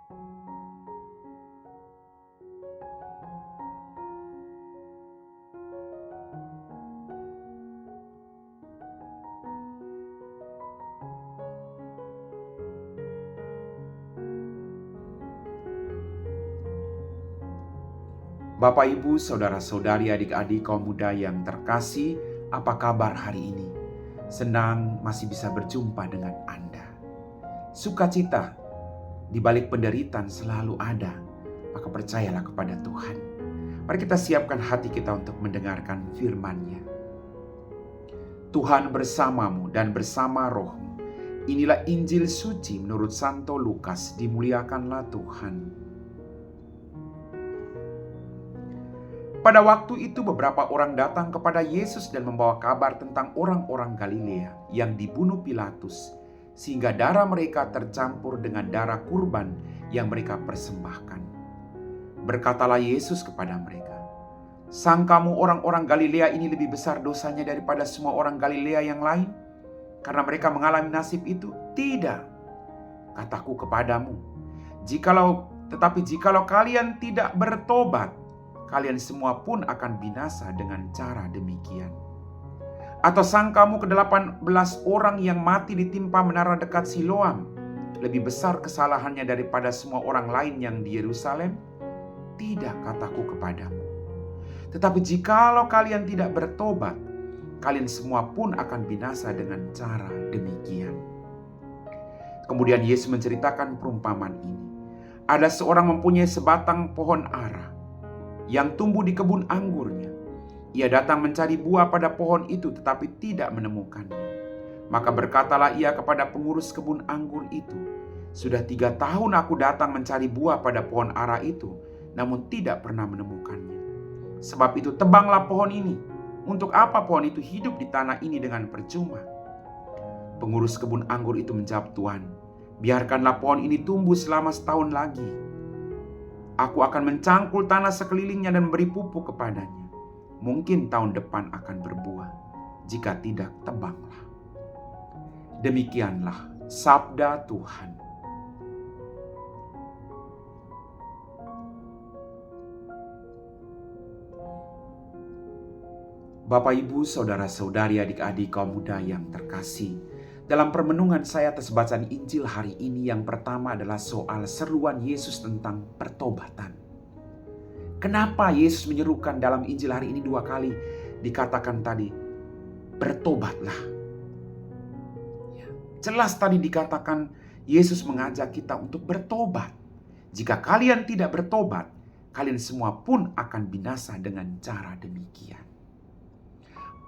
Bapak, Ibu, Saudara-saudari, adik-adik kaum muda yang terkasih, apa kabar hari ini? Senang masih bisa berjumpa dengan Anda. Sukacita di balik penderitaan selalu ada, maka percayalah kepada Tuhan. Mari kita siapkan hati kita untuk mendengarkan firman-Nya. Tuhan bersamamu dan bersama rohmu. Inilah Injil suci menurut Santo Lukas, dimuliakanlah Tuhan. Pada waktu itu beberapa orang datang kepada Yesus dan membawa kabar tentang orang-orang Galilea yang dibunuh Pilatus, sehingga darah mereka tercampur dengan darah kurban yang mereka persembahkan. Berkatalah Yesus kepada mereka, "Sangkamu orang-orang Galilea ini lebih besar dosanya daripada semua orang Galilea yang lain? Karena mereka mengalami nasib itu? Tidak. Kataku kepadamu, tetapi jikalau kalian tidak bertobat, kalian semua pun akan binasa dengan cara demikian. Atau sangkamu ke-18 orang yang mati ditimpa menara dekat Siloam lebih besar kesalahannya daripada semua orang lain yang di Yerusalem? Tidak, kataku kepadamu. Tetapi jikalau kalian tidak bertobat, kalian semua pun akan binasa dengan cara demikian." Kemudian Yesus menceritakan perumpamaan ini. Ada seorang mempunyai sebatang pohon ara yang tumbuh di kebun anggurnya. Ia datang mencari buah pada pohon itu tetapi tidak menemukannya. Maka berkatalah ia kepada pengurus kebun anggur itu, "Sudah 3 tahun aku datang mencari buah pada pohon ara itu, namun tidak pernah menemukannya. Sebab itu tebanglah pohon ini. Untuk apa pohon itu hidup di tanah ini dengan percuma?" Pengurus kebun anggur itu menjawab, "Tuan, biarkanlah pohon ini tumbuh selama 1 tahun lagi. Aku akan mencangkul tanah sekelilingnya dan beri pupuk kepadanya. Mungkin tahun depan akan berbuah. Jika tidak, tebanglah." Demikianlah sabda Tuhan. Bapak, Ibu, Saudara-saudari, adik-adik kaum muda yang terkasih, dalam permenungan saya atas bacaan Injil hari ini, yang pertama adalah soal seruan Yesus tentang pertobatan. Kenapa Yesus menyerukan dalam Injil hari ini 2 kali dikatakan tadi, bertobatlah. Ya, jelas tadi dikatakan Yesus mengajak kita untuk bertobat. Jika kalian tidak bertobat, kalian semua pun akan binasa dengan cara demikian.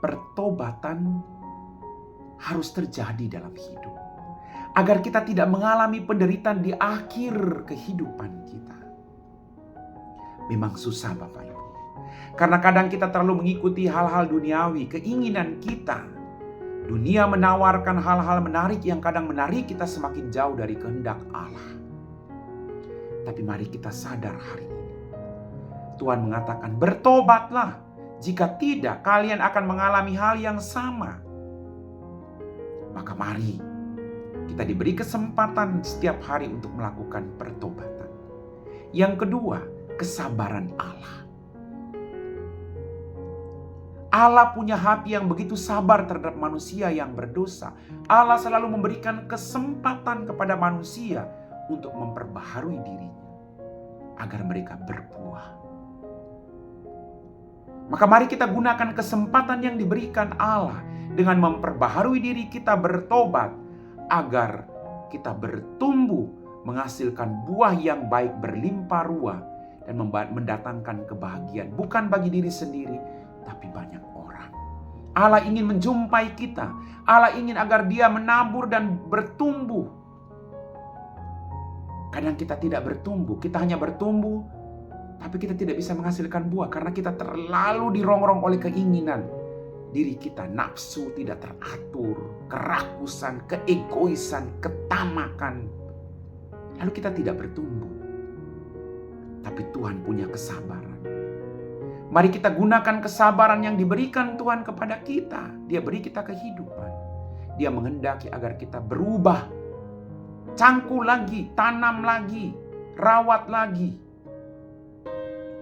Pertobatan harus terjadi dalam hidup, agar kita tidak mengalami penderitaan di akhir kehidupan kita. Memang susah Bapak Ibu, karena kadang kita terlalu mengikuti hal-hal duniawi, keinginan kita. Dunia menawarkan hal-hal menarik yang kadang menarik kita semakin jauh dari kehendak Allah. Tapi mari kita sadar hari ini, Tuhan mengatakan bertobatlah. Jika tidak, kalian akan mengalami hal yang sama. Maka mari kita diberi kesempatan setiap hari untuk melakukan pertobatan. Yang kedua, kesabaran Allah. Allah punya hati yang begitu sabar terhadap manusia yang berdosa. Allah selalu memberikan kesempatan kepada manusia untuk memperbaharui dirinya agar mereka berbuah. Maka mari kita gunakan kesempatan yang diberikan Allah dengan memperbaharui diri kita, bertobat, agar kita bertumbuh, menghasilkan buah yang baik, berlimpah ruah, dan mendatangkan kebahagiaan. Bukan bagi diri sendiri, tapi banyak orang. Allah ingin menjumpai kita. Allah ingin agar Dia menabur dan bertumbuh. Kadang kita tidak bertumbuh, kita hanya bertumbuh, tapi kita tidak bisa menghasilkan buah karena kita terlalu dirongrong oleh keinginan diri kita. Nafsu tidak teratur, kerakusan, keegoisan, ketamakan. Lalu kita tidak bertumbuh. Tapi Tuhan punya kesabaran. Mari kita gunakan kesabaran yang diberikan Tuhan kepada kita. Dia beri kita kehidupan. Dia menghendaki agar kita berubah. Cangkul lagi, tanam lagi, rawat lagi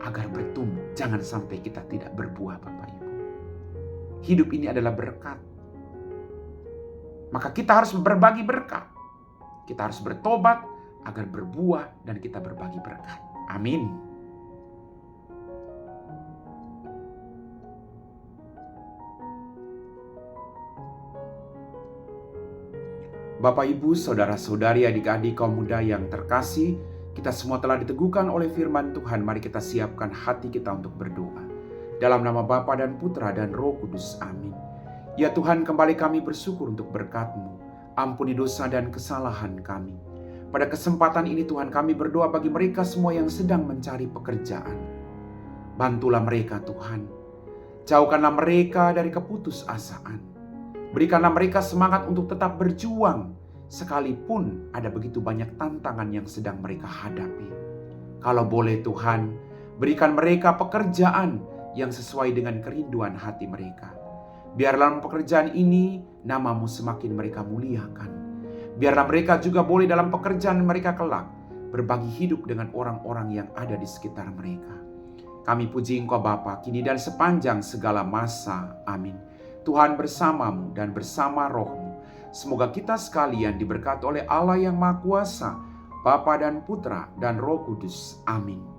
agar bertumbuh. Jangan sampai kita tidak berbuah, Bapak Ibu. Hidup ini adalah berkat. Maka kita harus berbagi berkat. Kita harus bertobat agar berbuah dan kita berbagi berkat. Amin. Bapak, Ibu, saudara-saudari, adik-adik, kaum muda yang terkasih, kita semua telah diteguhkan oleh firman Tuhan. Mari kita siapkan hati kita untuk berdoa. Dalam nama Bapa dan Putra dan Roh Kudus. Amin. Ya Tuhan, kembali kami bersyukur untuk berkat-Mu. Ampuni dosa dan kesalahan kami. Pada kesempatan ini Tuhan, kami berdoa bagi mereka semua yang sedang mencari pekerjaan. Bantulah mereka Tuhan. Jauhkanlah mereka dari keputusasaan. Berikanlah mereka semangat untuk tetap berjuang, sekalipun ada begitu banyak tantangan yang sedang mereka hadapi. Kalau boleh Tuhan, berikan mereka pekerjaan yang sesuai dengan kerinduan hati mereka. Biar dalam pekerjaan ini, nama-Mu semakin mereka muliakan. Biarlah mereka juga boleh dalam pekerjaan mereka kelak, berbagi hidup dengan orang-orang yang ada di sekitar mereka. Kami puji Engkau Bapa, kini dan sepanjang segala masa. Amin. Tuhan bersama-Mu dan bersama Roh-Mu. Semoga kita sekalian diberkati oleh Allah yang Maha Kuasa, Bapa dan Putra dan Roh Kudus. Amin.